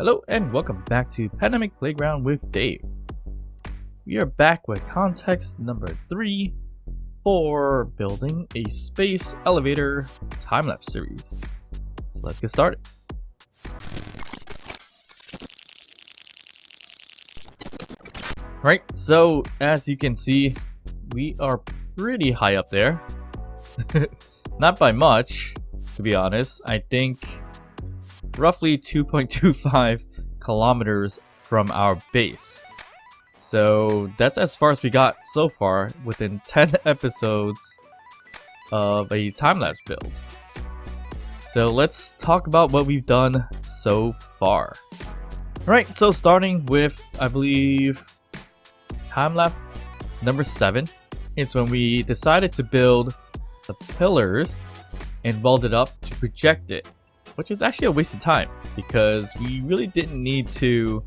Hello and welcome back to Pandemic Playground with Dave. We are back with context number 3 for building a space elevator time-lapse series. So let's get started. Right, so as you can see, we are pretty high up there. Not by much, to be honest. I think roughly 2.25 kilometers from our base. So that's as far as we got so far within 10 episodes of a time-lapse build. So let's talk about what we've done so far. Alright, so starting with, I believe, time-lapse number 7. It's when we decided to build the pillars and weld it up to project it, which is actually a waste of time because we really didn't need to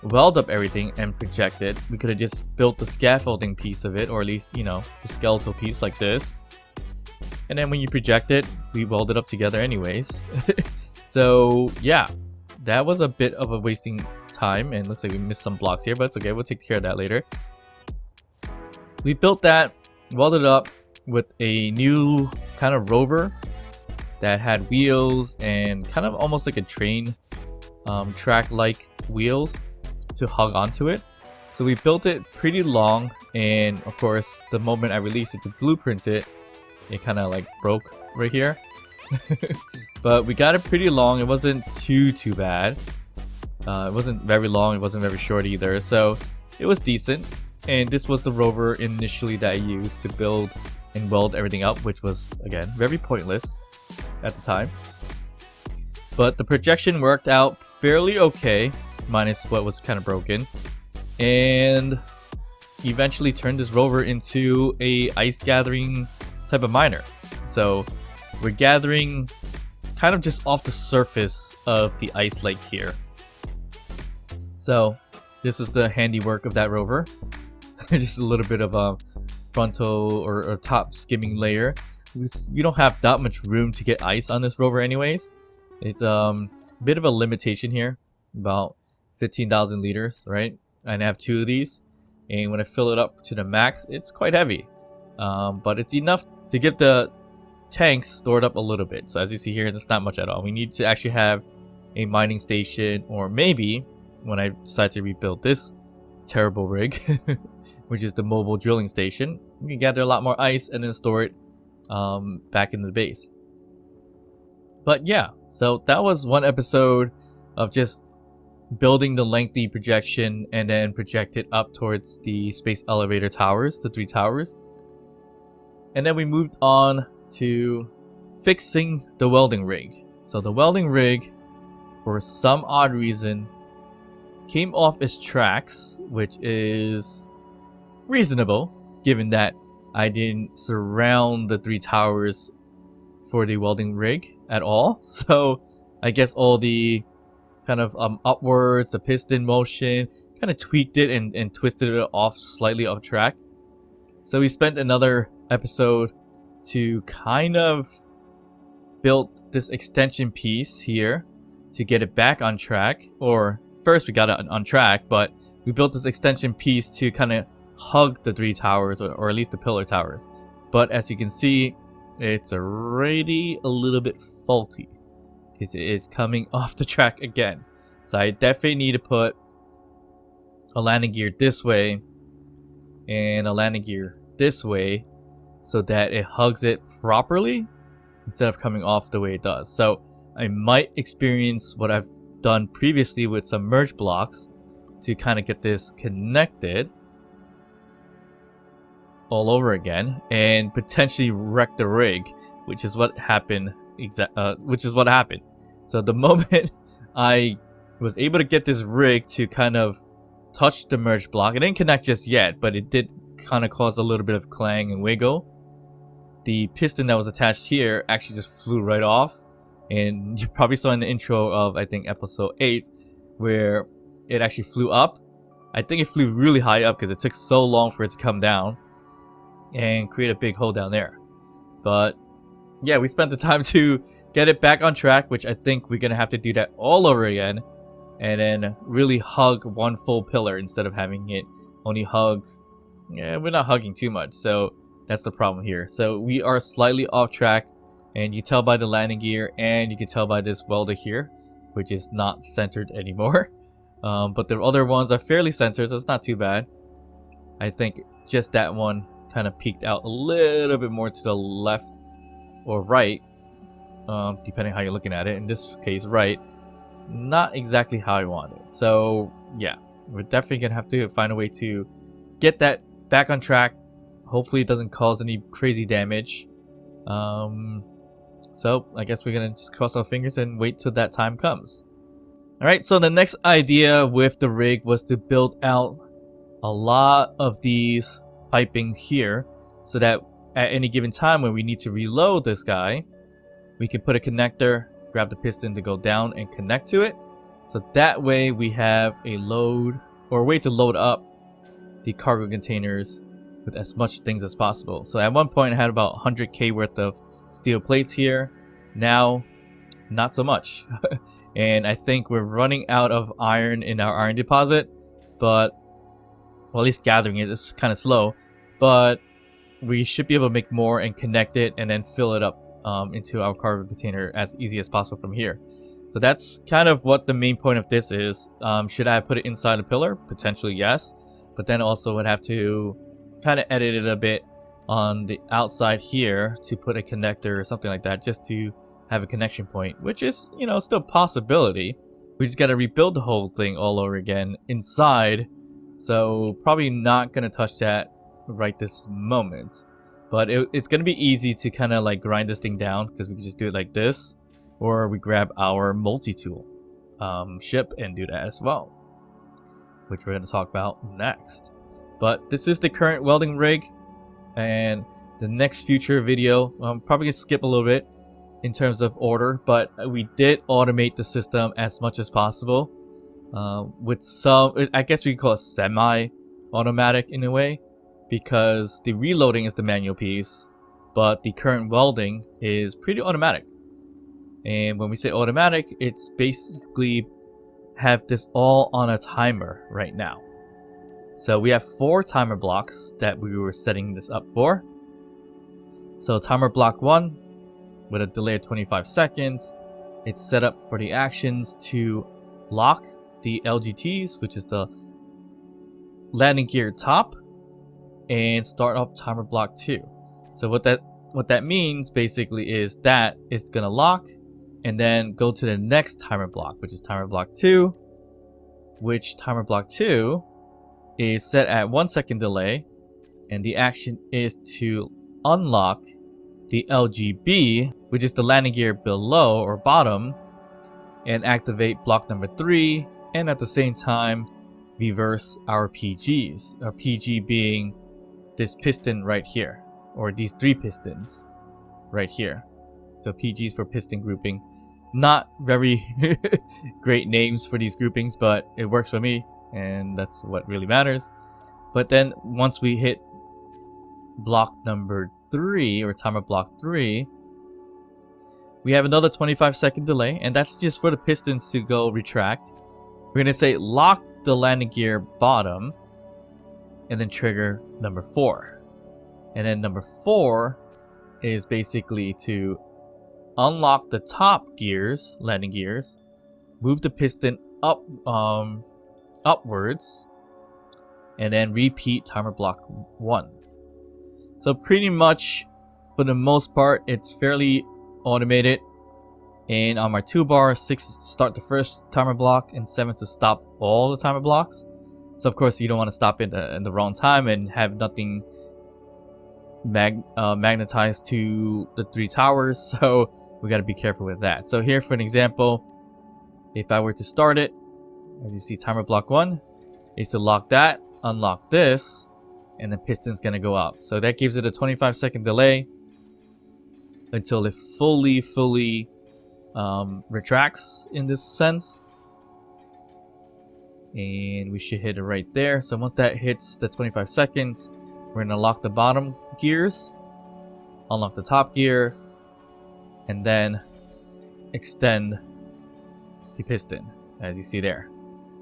weld up everything and project it. We could have just built the scaffolding piece of it, or at least, the skeletal piece like this. And then when you project it, we weld it up together anyways. So yeah, that was a bit of a wasting time, and looks like we missed some blocks here, but it's okay, we'll take care of that later. We built that, welded up with a new kind of rover that had wheels and kind of almost like a train track like wheels to hug onto it. So we built it pretty long, and of course the moment I released it to blueprint it, it kind of like broke right here. But we got it pretty long. It wasn't too bad. It wasn't very long, it wasn't very short either, so it was decent. And this was the rover initially that I used to build and weld everything up, which was, again, very pointless at the time. But the projection worked out fairly okay, minus what was kind of broken, and eventually turned this rover into a ice gathering type of miner. So we're gathering kind of just off the surface of the ice lake here. So this is the handiwork of that rover. Just a little bit of a frontal or top skimming layer. We don't have that much room to get ice on this rover anyways. It's a bit of a limitation here, about 15,000 liters, right? And I have 2 of these, and when I fill it up to the max, it's quite heavy, but it's enough to get the tanks stored up a little bit. So as you see here, that's not much at all. We need to actually have a mining station, or maybe when I decide to rebuild this terrible rig, which is the mobile drilling station, we can gather a lot more ice and then store it back in the base. But yeah, so that was one episode of just building the lengthy projection and then project it up towards the space elevator towers, the 3 towers. And then we moved on to fixing the welding rig. So the welding rig, for some odd reason, came off its tracks, which is reasonable given that I didn't surround the 3 towers for the welding rig at all. So I guess all the kind of upwards, the piston motion, kind of tweaked it and twisted it off slightly off track. So we spent another episode to kind of build this extension piece here to get it back on track. Or first we got it on track, but we built this extension piece to kind of hug the 3 towers, or at least the pillar towers. But as you can see, it's already a little bit faulty because it is coming off the track again. So I definitely need to put a landing gear this way and a landing gear this way so that it hugs it properly instead of coming off the way it does. So I might experience what I've done previously with some merge blocks to kind of get this connected all over again and potentially wreck the rig, which is what happened. So the moment I was able to get this rig to kind of touch the merge block, it didn't connect just yet, but it did kind of cause a little bit of clang and wiggle. The piston that was attached here actually just flew right off, and you probably saw in the intro of, I think, episode 8, where it actually flew up. I think it flew really high up because it took so long for it to come down and create a big hole down there. But yeah, we spent the time to get it back on track, which I think we're gonna have to do that all over again and then really hug one full pillar instead of having it only hug. Yeah, we're not hugging too much, so that's the problem here. So we are slightly off track, and you tell by the landing gear, and you can tell by this welder here, which is not centered anymore. But the other ones are fairly centered, so it's not too bad. I think just that one kind of peeked out a little bit more to the left or right, depending how you're looking at it. In this case, right. Not exactly how I want it. So yeah, we're definitely gonna have to find a way to get that back on track. Hopefully it doesn't cause any crazy damage. So I guess we're gonna just cross our fingers and wait till that time comes. Alright, so the next idea with the rig was to build out a lot of these piping here, so that at any given time when we need to reload this guy, we can put a connector, grab the piston to go down and connect to it. So that way we have a load, or a way to load up the cargo containers with as much things as possible. So at one point I had about 100k worth of steel plates here. Now, not so much. And I think we're running out of iron in our iron deposit, but, well, at least gathering it is kind of slow. But we should be able to make more and connect it and then fill it up into our cargo container as easy as possible from here. So that's kind of what the main point of this is. Should I put it inside a pillar? Potentially yes, but then also would have to kind of edit it a bit on the outside here to put a connector or something like that, just to have a connection point, which is, you know, still a possibility. We just got to rebuild the whole thing all over again inside, so probably not going to touch that right this moment. But it's going to be easy to kind of like grind this thing down, because we can just do it like this, or we grab our multi-tool ship and do that as well, which we're going to talk about next. But this is the current welding rig, and the next future video, I'm probably going to skip a little bit in terms of order, but we did automate the system as much as possible with some, I guess we could call it semi-automatic in a way, because the reloading is the manual piece, but the current welding is pretty automatic. And when we say automatic, it's basically have this all on a timer right now. So we have 4 timer blocks that we were setting this up for. So timer block 1 with a delay of 25 seconds. It's set up for the actions to lock the LGTs, which is the landing gear top, and start up timer block 2. So what that means basically is that it's gonna lock and then go to the next timer block, which is timer block 2, which timer block 2 is set at 1 second delay, and the action is to unlock the LGB, which is the landing gear below or bottom, and activate block number 3, and at the same time reverse our PGs. Our PG being this piston right here, or these 3 pistons right here. So PGs for piston grouping. Not very great names for these groupings, but it works for me, and that's what really matters. But then once we hit block number 3, or timer block 3, we have another 25-second delay, and that's just for the pistons to go retract. We're gonna say lock the landing gear bottom, and then trigger number 4. And then number 4 is basically to unlock the top gears, landing gears, move the piston up upwards, and then repeat timer block 1. So pretty much for the most part it's fairly automated. And on my 2-bar, 6 is to start the first timer block and 7 to stop all the timer blocks. So of course you don't want to stop it in the wrong time and have nothing magnetized to the 3 towers, so we got to be careful with that. So here for an example, if I were to start it, as you see, timer block 1 is to lock that, unlock this, and the piston's gonna go up. So that gives it a 25-second delay until it fully retracts in this sense. And we should hit it right there. So once that hits the 25 seconds, we're gonna lock the bottom gears, unlock the top gear, and then extend the piston. as you see there.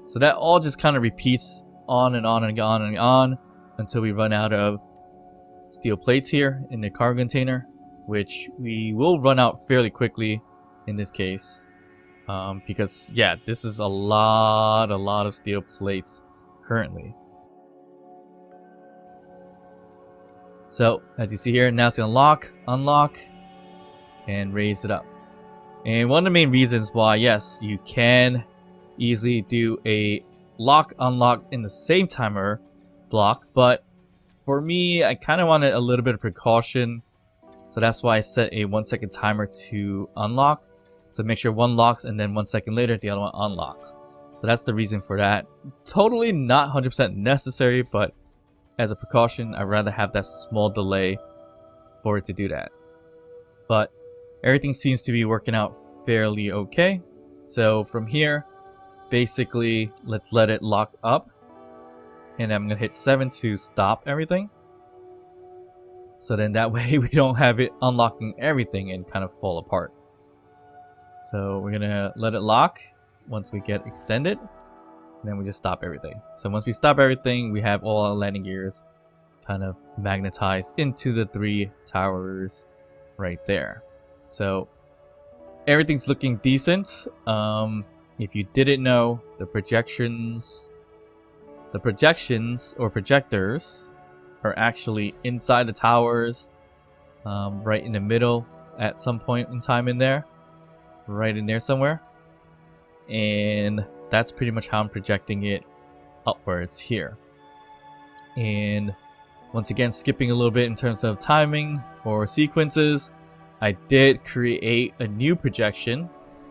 So that all just kind of repeats on and on and on and on until we run out of steel plates here in the cargo container, which we will run out fairly quickly in this case, because yeah, this is a lot of steel plates currently. So as you see here, now it's gonna unlock, and raise it up. And one of the main reasons why, yes, you can easily do a lock unlock in the same timer block, but for me, I kind of wanted a little bit of precaution, so that's why I set a 1 second timer to unlock. So make sure one locks and then 1 second later the other one unlocks. So that's the reason for that. Totally not 100% necessary, but as a precaution, I'd rather have that small delay for it to do that. But everything seems to be working out fairly okay. So from here, basically, let's let it lock up. And I'm going to hit 7 to stop everything. So then that way we don't have it unlocking everything and kind of fall apart. So we're going to let it lock once we get extended. And then we just stop everything. So once we stop everything, we have all our landing gears kind of magnetized into the 3 towers right there. So everything's looking decent. If you didn't know, the projections or projectors are actually inside the towers, right in the middle at some point in time in there, right in there somewhere. And that's pretty much how I'm projecting it upwards here. And once again, skipping a little bit in terms of timing or sequences, I did create a new projection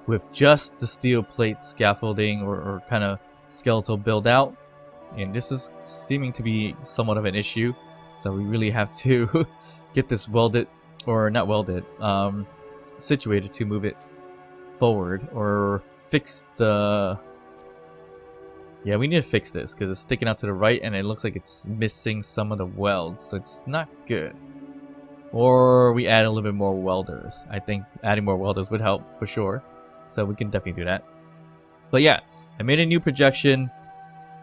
with just the steel plate scaffolding or kind of skeletal build out. And this is seeming to be somewhat of an issue. So we really have to get this welded, or not welded, situated to move it forward or fix the... Yeah, we need to fix this because it's sticking out to the right and it looks like it's missing some of the welds. So it's not good. Or we add a little bit more welders. I think adding more welders would help for sure. So we can definitely do that. But yeah, I made a new projection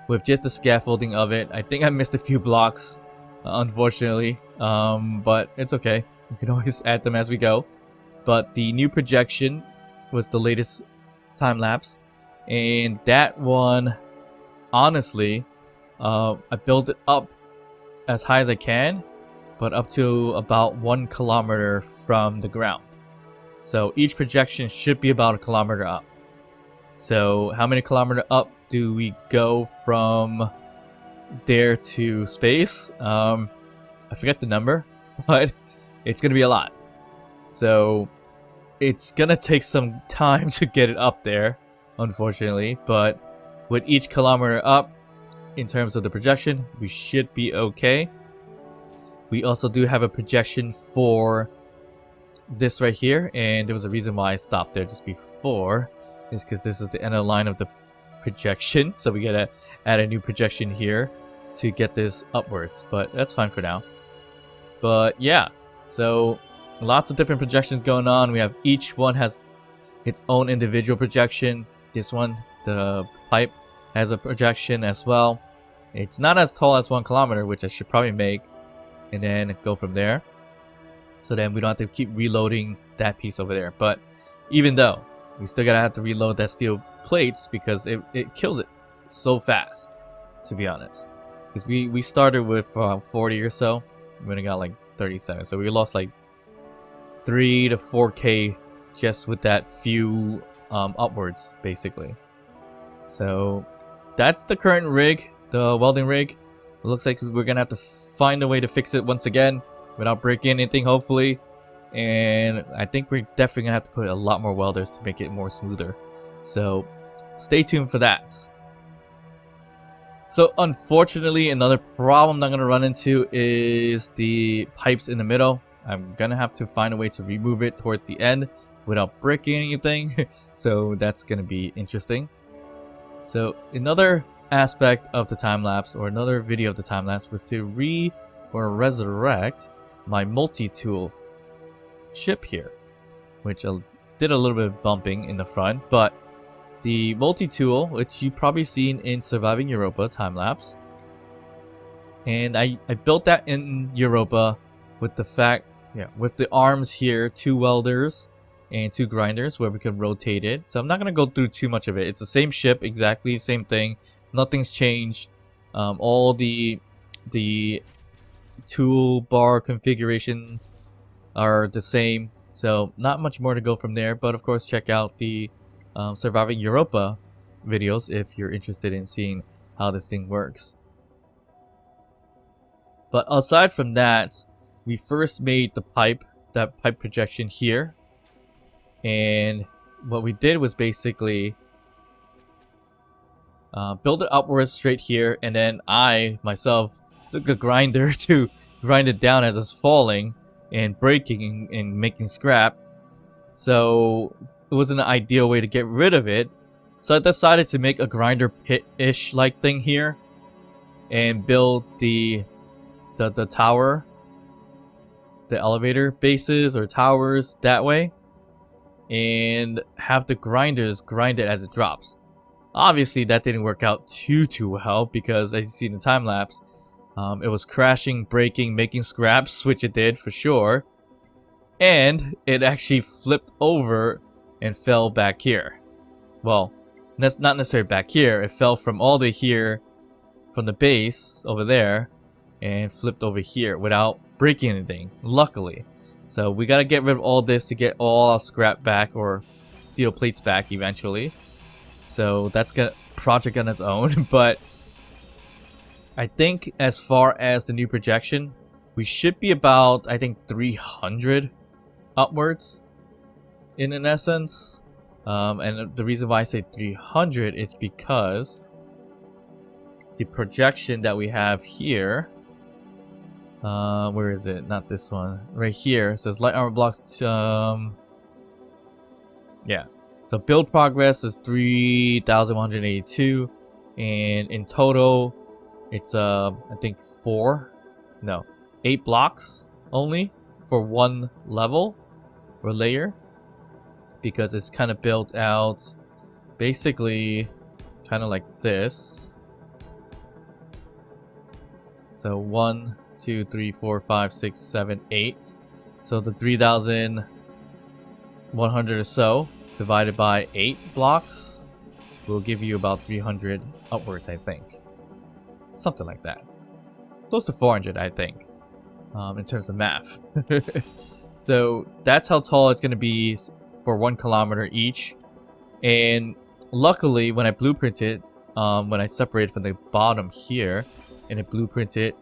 with just the scaffolding of it. I think I missed a few blocks, unfortunately. But it's okay. We can always add them as we go. But the new projection was the latest time lapse. And that one, honestly, I built it up as high as I can, but up to about 1 kilometer from the ground. So each projection should be about 1 kilometer up. So how many kilometers up do we go from there to space? I forget the number, but it's gonna be a lot. So it's gonna take some time to get it up there, unfortunately, but with each kilometer up in terms of the projection, we should be okay. We also do have a projection for this right here, and there was a reason why I stopped there just before, is because this is the end of the line of the projection, so we gotta add a new projection here to get this upwards, but that's fine for now. But yeah, so lots of different projections going on. We have each one has its own individual projection. This one, the pipe, has a projection as well. It's not as tall as 1 kilometer, which I should probably make, and then go from there. So then we don't have to keep reloading that piece over there. But even though, we still gotta have to reload that steel plates because it kills it so fast, to be honest. Because we started with 40 or so. We only got like 37. So we lost like 3 to 4K just with that few upwards, basically. So that's the current rig, the welding rig. It looks like we're gonna have to find a way to fix it once again without breaking anything, hopefully. And I think we're definitely gonna have to put a lot more welders to make it more smoother. So stay tuned for that. So unfortunately, another problem I'm gonna run into is the pipes in the middle. I'm gonna have to find a way to remove it towards the end without breaking anything. So that's gonna be interesting. So another aspect of the time lapse, or another video of the time lapse, was to resurrect my multi-tool ship here, which did a little bit of bumping in the front, but the multi-tool, which you've probably seen in Surviving Europa time-lapse. And I built that in Europa with the with the arms here, 2 welders and 2 grinders where we can rotate it. So I'm not going to go through too much of it. It's the same ship, exactly same thing. Nothing's changed. All the toolbar configurations are the same. So not much more to go from there. But of course, check out the Surviving Europa videos if you're interested in seeing how this thing works. But aside from that, we first made that pipe projection here. And what we did was basically build it upwards straight here. And then I, myself, took a grinder to grind it down as it's falling and breaking and making scrap. So it wasn't an ideal way to get rid of it. So I decided to make a grinder pit-ish like thing here. And build the tower, the elevator bases or towers that way, and have the grinders grind it as it drops. Obviously that didn't work out too well because as you see in the time lapse, it was crashing, breaking, making scraps, which it did for sure, and it actually flipped over and fell back here. Well, that's not necessarily back here. It fell from all the here from the base over there and flipped over here without breaking anything, luckily. So we gotta get rid of all this to get all our scrap back or steel plates back eventually. So that's gonna project on its own. But I think as far as the new projection, we should be about, I think, 300 upwards in an essence. And the reason why I say 300 is because the projection that we have here, where is it? Not this one. Right here. It says light armor blocks. Yeah. So build progress is 3,182, and in total, it's I think 8 blocks only for one level or layer, because it's kind of built out basically kind of like this. So 1, 2, 3, 4, 5, 6, 7, 8. So the 3,100 or so divided by 8 blocks will give you about 300 upwards, I think. Something like that. Close to 400, I think, in terms of math. So that's how tall it's going to be for 1 kilometer each. And luckily, when I blueprinted, when I separated from the bottom here, and it blueprinted,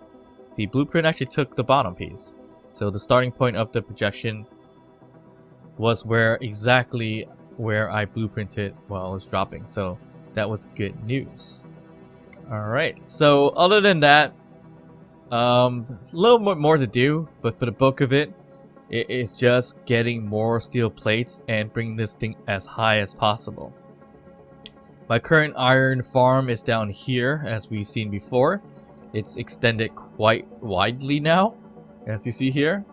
the blueprint actually took the bottom piece. So the starting point of the projection was exactly where I blueprinted while I was dropping. So that was good news. Alright, so other than that, there's a little bit more to do, but for the bulk of it, it is just getting more steel plates and bringing this thing as high as possible. My current iron farm is down here, as we've seen before. It's extended quite widely now, as you see here.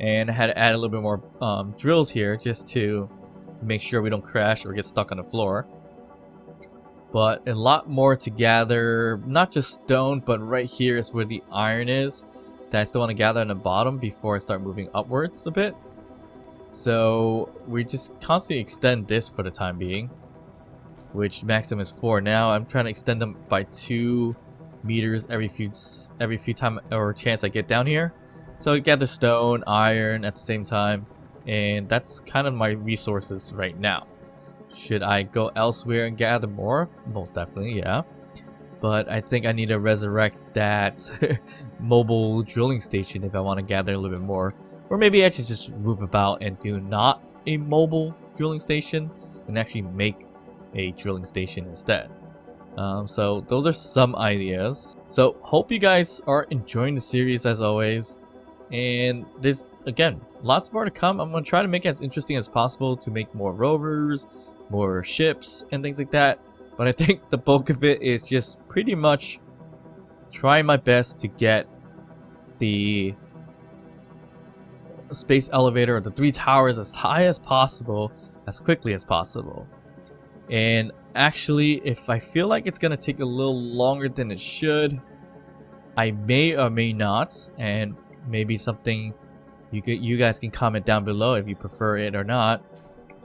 And I had to add a little bit more drills here just to make sure we don't crash or get stuck on the floor. But a lot more to gather, not just stone, but right here is where the iron is that I still want to gather on the bottom before I start moving upwards a bit. So we just constantly extend this for the time being, which maximum is 4 now. I'm trying to extend them by 2 meters every few time or chance I get down here. So I gather stone, iron at the same time, and that's kind of my resources right now. Should I go elsewhere and gather more? Most definitely, yeah. But I think I need to resurrect that mobile drilling station if I want to gather a little bit more. Or maybe I should just move about and do not a mobile drilling station and actually make a drilling station instead. So those are some ideas. So hope you guys are enjoying the series as always. And there's, again, lots more to come. I'm going to try to make it as interesting as possible to make more rovers, more ships, and things like that. But I think the bulk of it is just pretty much trying my best to get the space elevator or the 3 towers as high as possible, as quickly as possible. And actually, if I feel like it's gonna take a little longer than it should, I may or may not, and maybe something you guys can comment down below if you prefer it or not,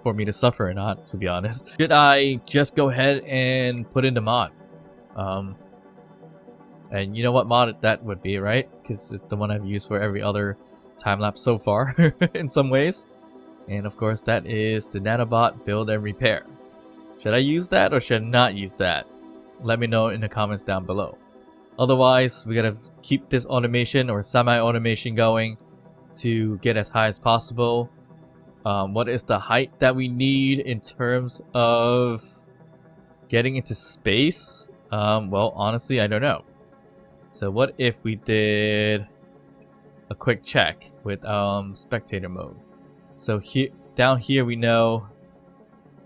for me to suffer or not, to be honest. Should I just go ahead and put in the mod? And you know what mod that would be, right? Because it's the one I've used for every other time-lapse so far in some ways. And of course, that is the nanobot build and repair. Should I use that or should I not use that? Let me know in the comments down below. Otherwise, we gotta keep this automation or semi-automation going to get as high as possible. What is the height that we need in terms of getting into space? Well, honestly, I don't know. So what if we did a quick check with spectator mode? So here, down here, we know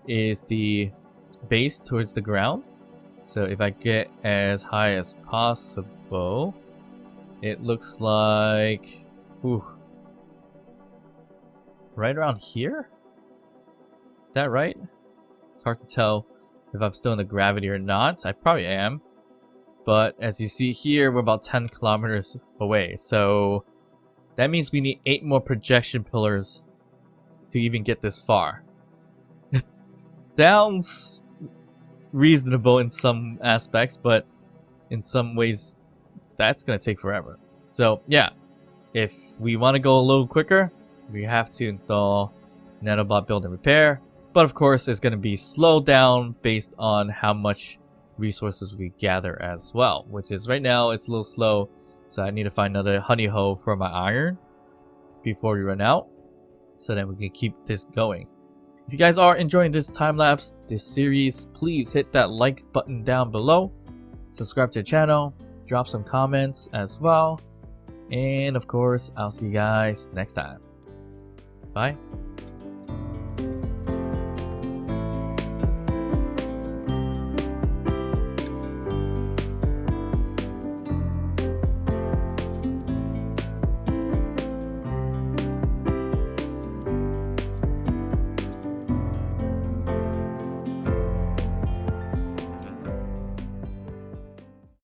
is the base towards the ground. So if I get as high as possible, it looks like, ooh, right around here? Is that right? It's hard to tell if I'm still in the gravity or not. I probably am. But as you see here, we're about 10 kilometers away. So that means we need 8 more projection pillars to even get this far. Sounds reasonable in some aspects, but in some ways, that's going to take forever. So yeah, if we want to go a little quicker, we have to install nanobot build and repair. But of course, it's going to be slowed down based on how much resources we gather as well, which is right now it's a little slow, so I need to find another honey hole for my iron before we run out, so that we can keep this going. If you guys are enjoying this time-lapse, this series, please hit that like button down below, subscribe to the channel, drop some comments as well, and of course I'll see you guys next time. Bye.